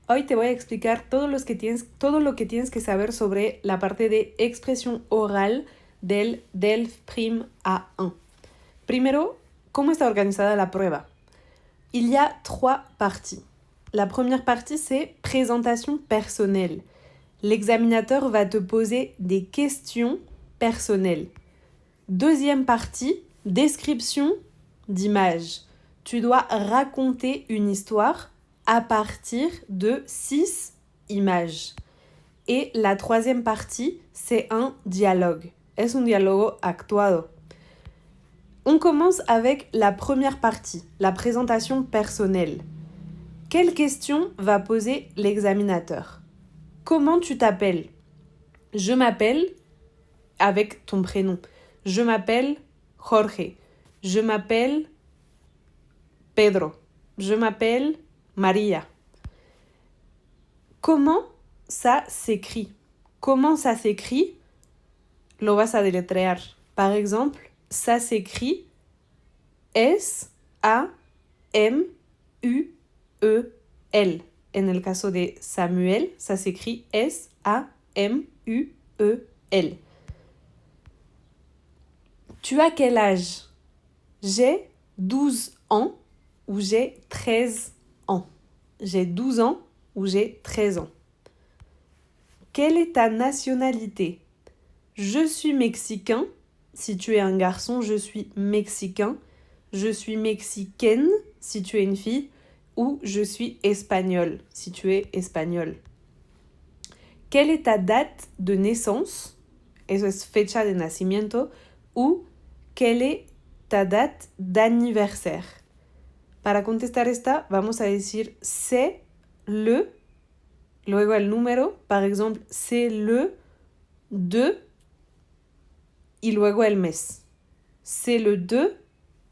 Hoy te voy a explicar todo lo que tienes que saber sobre la parte de expresión oral del DELF Prime A1. Primero, ¿cómo está organizada la prueba? Il y a 3 parties. La première partie, c'est présentation personnelle. L'examinateur va te poser des questions personnelles. Deuxième partie, description d'images. Tu dois raconter une histoire à partir de 6 images. Et la troisième partie, c'est un dialogue. Es un diálogo actuado. On commence avec la première partie, la présentation personnelle. Quelle question va poser l'examinateur? Comment tu t'appelles? Je m'appelle avec ton prénom. Je m'appelle Jorge. Je m'appelle Pedro. Je m'appelle Maria. Comment ça s'écrit? Comment ça s'écrit? Lo vas a deletrear. Par exemple, ça s'écrit S-A-M-U-E-L. En el caso de Samuel, ça s'écrit S-A-M-U-E-L. Tu as quel âge? J'ai 12 ans ou j'ai 13 ans. J'ai 12 ans ou j'ai 13 ans. Quelle est ta nationalité? Je suis mexicain. Si tu es un garçon, je suis mexicain. Je suis mexicaine si tu es une fille. Ou je suis espagnol si tu es espagnol. Quelle est ta date de naissance? Eso es fecha de nacimiento. Ou quelle est ta date d'anniversaire? Para contestar esta, vamos a decir c'est le, luego el número, par exemple, c'est le 2 y luego el mes. C'est le 2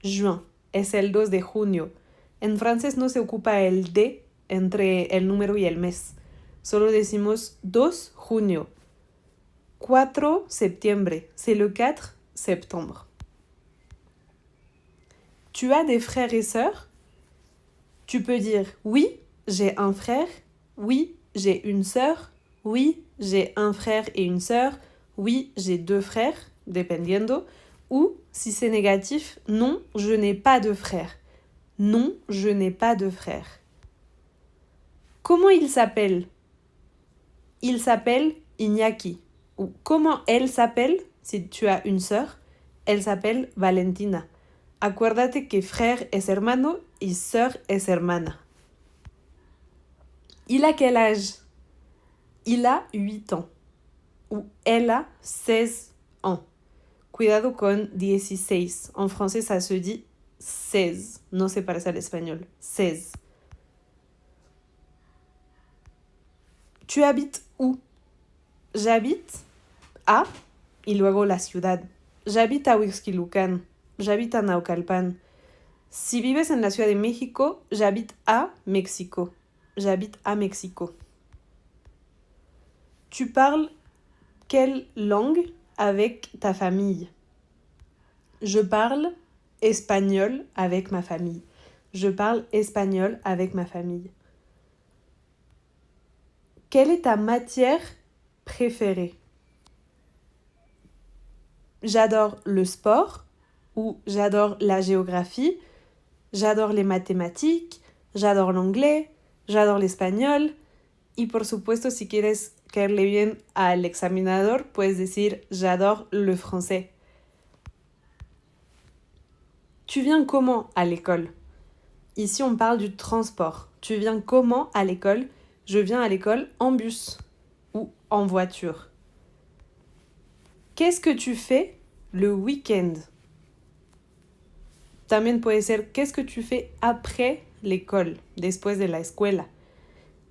juin, es el 2 de junio. En francés no se ocupa el de entre el número y el mes. Solo decimos 2 junio. 4 septiembre, c'est le 4 septembre. Tu as des frères et sœurs? Tu peux dire oui, j'ai un frère, oui, j'ai une sœur, oui, j'ai un frère et une sœur, oui, j'ai 2 frères, dependiendo, ou si c'est négatif, non, je n'ai pas de frère. Non, je n'ai pas de frère. Comment il s'appelle? Il s'appelle Iñaki. Ou comment elle s'appelle? Si tu as une sœur, elle s'appelle Valentina. Acuérdate que frère es hermano y sœur es hermana. Il a quel âge? Il a 8 ans. Ou elle a 16 ans. Cuidado con 16. En français, ça se dit 16. No se parece al espagnol. 16. Tu habites où? J'habite à, y luego la ciudad. J'habite a Huixquilucan. J'habite a Naucalpan. Si vives en la Ciudad de México, j'habite à Mexico. J'habite à Mexico. Tu parles quelle langue avec ta famille? Je parle espagnol avec ma famille. Je parle espagnol avec ma famille. Quelle est ta matière préférée? J'adore le sport ou j'adore la géographie, j'adore les mathématiques, j'adore l'anglais, j'adore l'espagnol. Y por supuesto, si quieres caerle bien al examinador, puedes decir j'adore le français. Tu viens comment à l'école? Ici, on parle du transport. Tu viens comment à l'école? Je viens à l'école en bus ou en voiture. Qu'est-ce que tu fais le week-end? También puede ser qu'est-ce que tu fais après l'école, después de la escuela.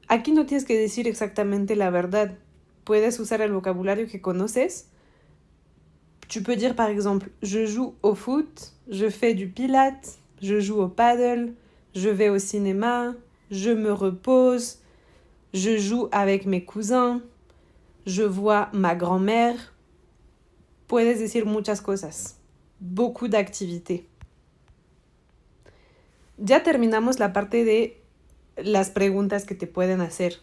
Aquí no tienes que decir exactamente la verdad. Puedes usar el vocabulario que conoces. Tu peux dire par exemple, je joue au foot, je fais du pilates, je joue au paddle, je vais au cinéma, je me repose, je joue avec mes cousins, je vois ma grand-mère. Puedes decir muchas cosas, beaucoup d'activités. Ya terminamos la parte de las preguntas que te pueden hacer.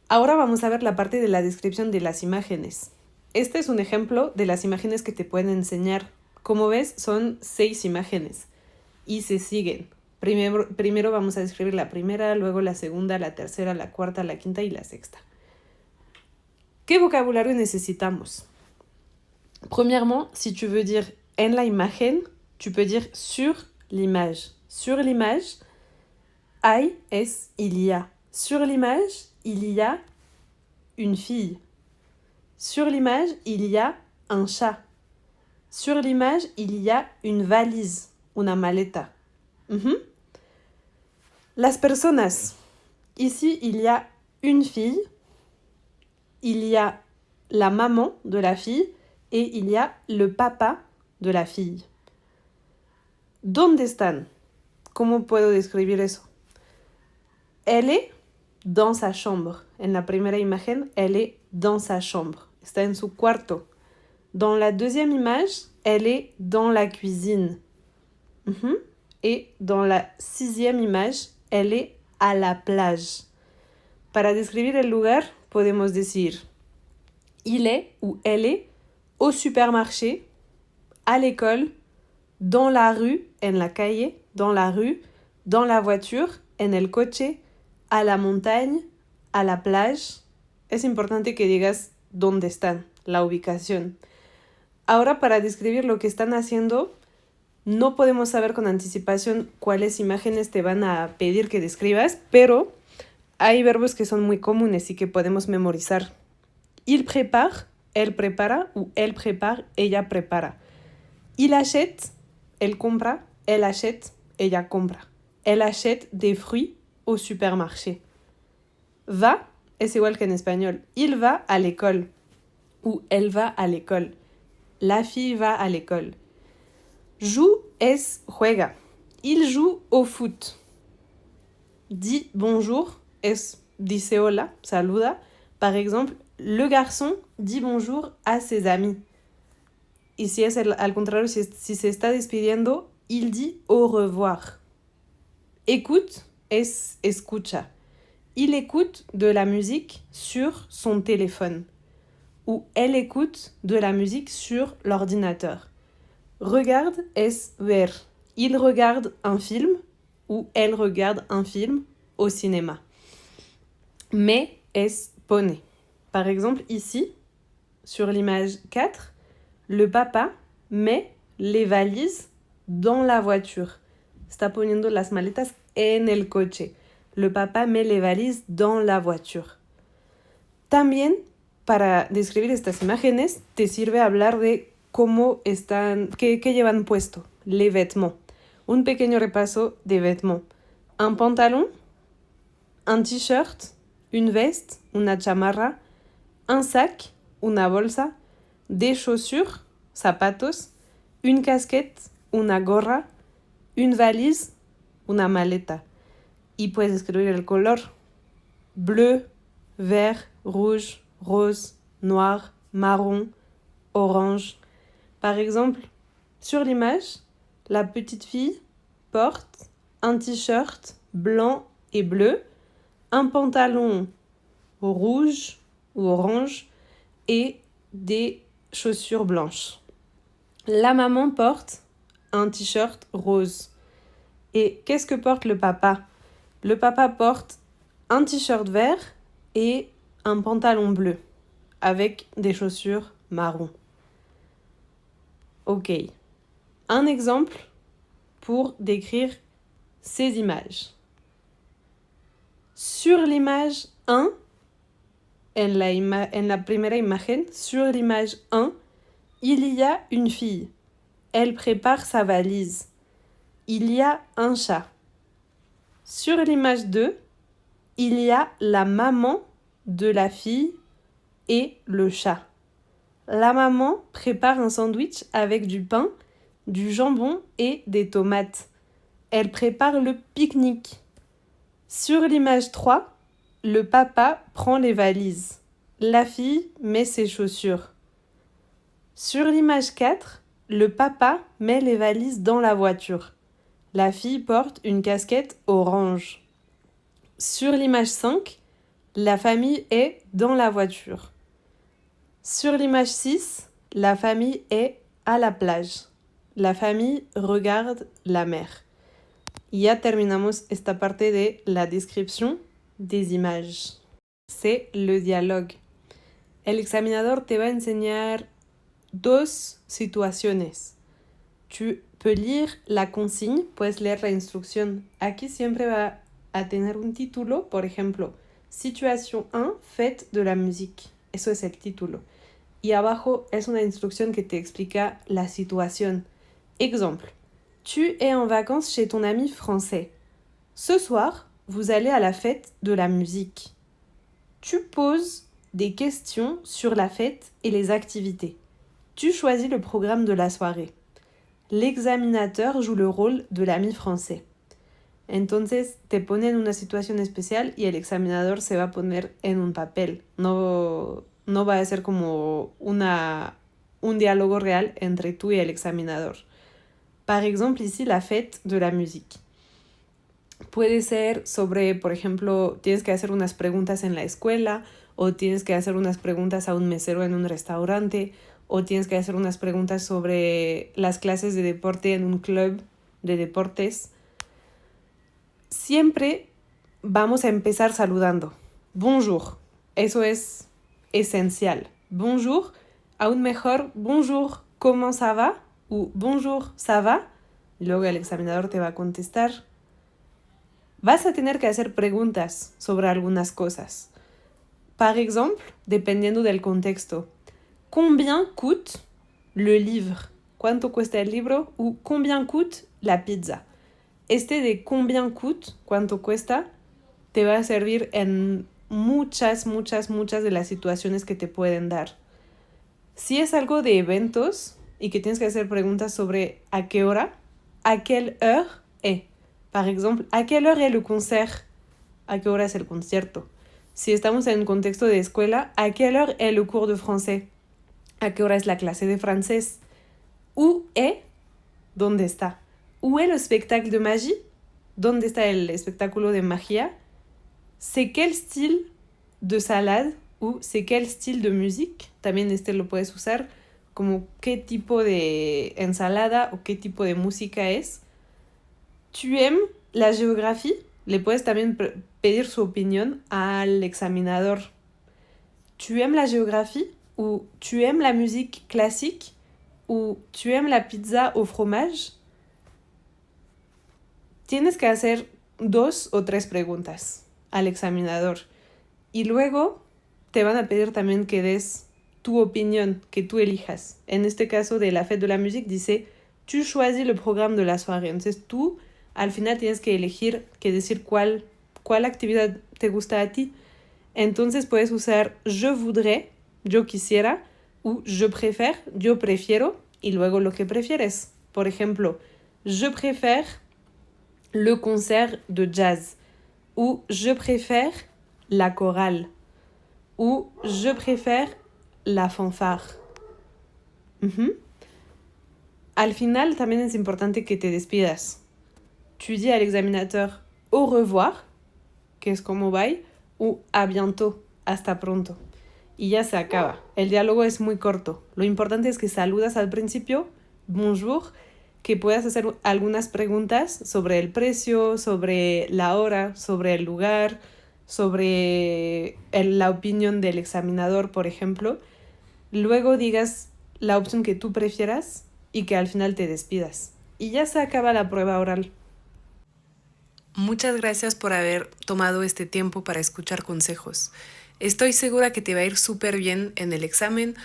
Ahora vamos a ver la parte de la descripción de las imágenes. Este es un ejemplo de las imágenes que te pueden enseñar. Como ves, son 6 imágenes y se siguen. Primero vamos a describir la primera, luego la segunda, la tercera, la cuarta, la quinta y la sexta. ¿Qué vocabulario necesitamos? Premièrement, si tu veux dire en la imagen, tu peux dire sur l'image. Sur l'image, hay es il y a. Sur l'image, il y a une fille. Sur l'image, il y a un chat. Sur l'image, il y a une valise, una maleta. Las personas. Ici, il y a une fille, il y a la maman de la fille et il y a le papa de la fille. ¿Dónde están? ¿Cómo puedo describir eso? Elle est dans sa chambre. En la primera imagen, elle est dans sa chambre. Está en su cuarto. Dans la deuxième image, elle est dans la cuisine. Et dans la 6e image, elle est à la plage. Para describir el lugar, podemos decir il est ou elle est au supermarché, à l'école, dans la rue, en la calle, dans la rue, dans la voiture, en el coche, a la montagne, a la plage. Es importante que digas dónde están, la ubicación. Ahora, para describir lo que están haciendo, no podemos saber con anticipación cuáles imágenes te van a pedir que describas, pero hay verbos que son muy comunes y que podemos memorizar. Il prépare, él prepara, ou elle prépare, ella prepara. Il achète, él compra, elle achète, ella compra. Elle achète des fruits au supermarché. Va es igual que en español. Il va à l'école ou elle va à l'école. La fille va à l'école. Joue es juega. Il joue au foot. Dit bonjour es dice hola, saluda. Par exemple, le garçon dit bonjour a ses amis. Y si es al contrario, si se está despidiendo, il dit au revoir. Écoute es escucha. Il écoute de la musique sur son téléphone. Ou elle écoute de la musique sur l'ordinateur. Regarde es ver. Il regarde un film ou elle regarde un film au cinéma. Mais es pone. Par exemple, ici, sur l'image 4, le papa met les valises dans la voiture. Está poniendo las maletas en el coche. Le papa met les valises dans la voiture. También, para describir estas imágenes, te sirve hablar de cómo están, qué llevan puesto, les vêtements. Un pequeño repaso de vêtements. Un pantalon, un t-shirt, une veste, una chamarra, un sac, una bolsa, des chaussures, zapatos, une casquette, una gorra, une valise, una maleta. Y puedes escribir el color. Bleu, vert, rouge, rose, noir, marron, orange. Par exemple, sur l'image, la petite fille porte un t-shirt blanc et bleu, un pantalon rouge ou orange et des chaussures blanches. La maman porte un t-shirt rose. Et qu'est-ce que porte le papa? Le papa porte un t-shirt vert et un pantalon bleu avec des chaussures marron. Ok. Un exemple pour décrire ces images. Sur l'image 1, en la primera imagen, sur l'image 1, il y a une fille. Elle prépare sa valise. Il y a un chat. Sur l'image 2, il y a la maman de la fille et le chat. La maman prépare un sandwich avec du pain, du jambon et des tomates. Elle prépare le pique-nique. Sur l'image 3, le papa prend les valises. La fille met ses chaussures. Sur l'image 4, le papa met les valises dans la voiture. La fille porte une casquette orange. Sur l'image 5, la famille est dans la voiture. Sur l'image 6, la famille est à la plage. La famille regarde la mer. Y ya terminamos esta parte de la descripción des images. C'est le dialogue. El examinador te va a enseñar dos situaciones. Tu peux lire la consigne, puedes leer la instrucción. Aquí siempre va a tener un título, por ejemplo, Situation 1, fête de la musique. Eso es el título. Y abajo es una instrucción que te explica la situación. Exemple. Tu es en vacances chez ton ami français. Ce soir, vous allez à la fête de la musique. Tu poses des questions sur la fête et les activités. Tu choisis le programme de la soirée. L'examinateur joue le rôle de l'ami français. Entonces te pone en una situación especial y el examinador se va a poner en un papel. No va a ser como un diálogo real entre tú y el examinador. Par exemple, ici, la fête de la musique. Puede ser sobre, por ejemplo, tienes que hacer unas preguntas en la escuela, o tienes que hacer unas preguntas a un mesero en un restaurante, o tienes que hacer unas preguntas sobre las clases de deporte en un club de deportes. Siempre vamos a empezar saludando. Bonjour. Eso es esencial. Bonjour. Aún mejor, bonjour, ¿cómo ça va? O bonjour, ça va? Y luego el examinador te va a contestar. Vas a tener que hacer preguntas sobre algunas cosas. Par exemple, dependiendo del contexto. Combien coûte le livre? ¿Cuánto cuesta el libro? O combien coûte la pizza? Este de combien coûte, cuánto cuesta, te va a servir en muchas de las situaciones que te pueden dar. Si es algo de eventos y que tienes que hacer preguntas sobre a qué hora, à quelle heure est. Par exemple, à quelle heure est le concert? ¿A qué hora es el concierto? Si estamos en un contexto de escuela, ¿a quelle heure est le cours de français? ¿A qué hora es la clase de francés? Où est? ¿Dónde está? Où est le spectacle de magie? ¿Dónde está el espectáculo de magia? C'est quel style de salade? O c'est quel style de musique? También este lo puedes usar como qué tipo de ensalada o qué tipo de música es. ¿Tu aimes la géographie? Le puedes también pedir su opinión al examinador. ¿Tu aimes la géographie? O ¿tu aimes la musique classique? O ¿tu aimes la pizza au fromage? Tienes que hacer 2 o 3 preguntas al examinador. Y luego te van a pedir también que des tu opinión, que tú elijas. En este caso de la fête de la musique dice, tu choisis le programme de la soirée. Entonces tú al final tienes que elegir, que decir cuál actividad te gusta a ti. Entonces puedes usar je voudrais, yo quisiera, o je préfère, yo prefiero, y luego lo que prefieres. Por ejemplo, je préfère le concert de jazz, ou je préfère la chorale, ou je préfère la fanfare. Al final también es importante que te despidas. Tu dis al examinateur au revoir, que es como bye, o a bientôt, hasta pronto. Y ya se acaba. El diálogo es muy corto. Lo importante es que saludas al principio, bonjour, que puedas hacer algunas preguntas sobre el precio, sobre la hora, sobre el lugar, sobre la opinión del examinador, por ejemplo. Luego digas la opción que tú prefieras y que al final te despidas. Y ya se acaba la prueba oral. Muchas gracias por haber tomado este tiempo para escuchar consejos. Estoy segura que te va a ir súper bien en el examen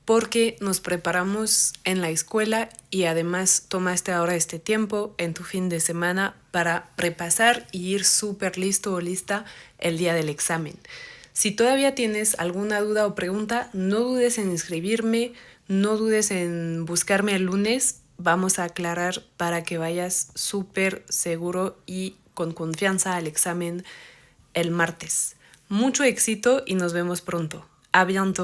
porque nos preparamos en la escuela y además tomaste ahora este tiempo en tu fin de semana para repasar y ir súper listo o lista el día del examen. Si todavía tienes alguna duda o pregunta, no dudes en escribirme, no dudes en buscarme el lunes. Vamos a aclarar para que vayas súper seguro y con confianza al examen el martes. Mucho éxito y nos vemos pronto. A bientôt.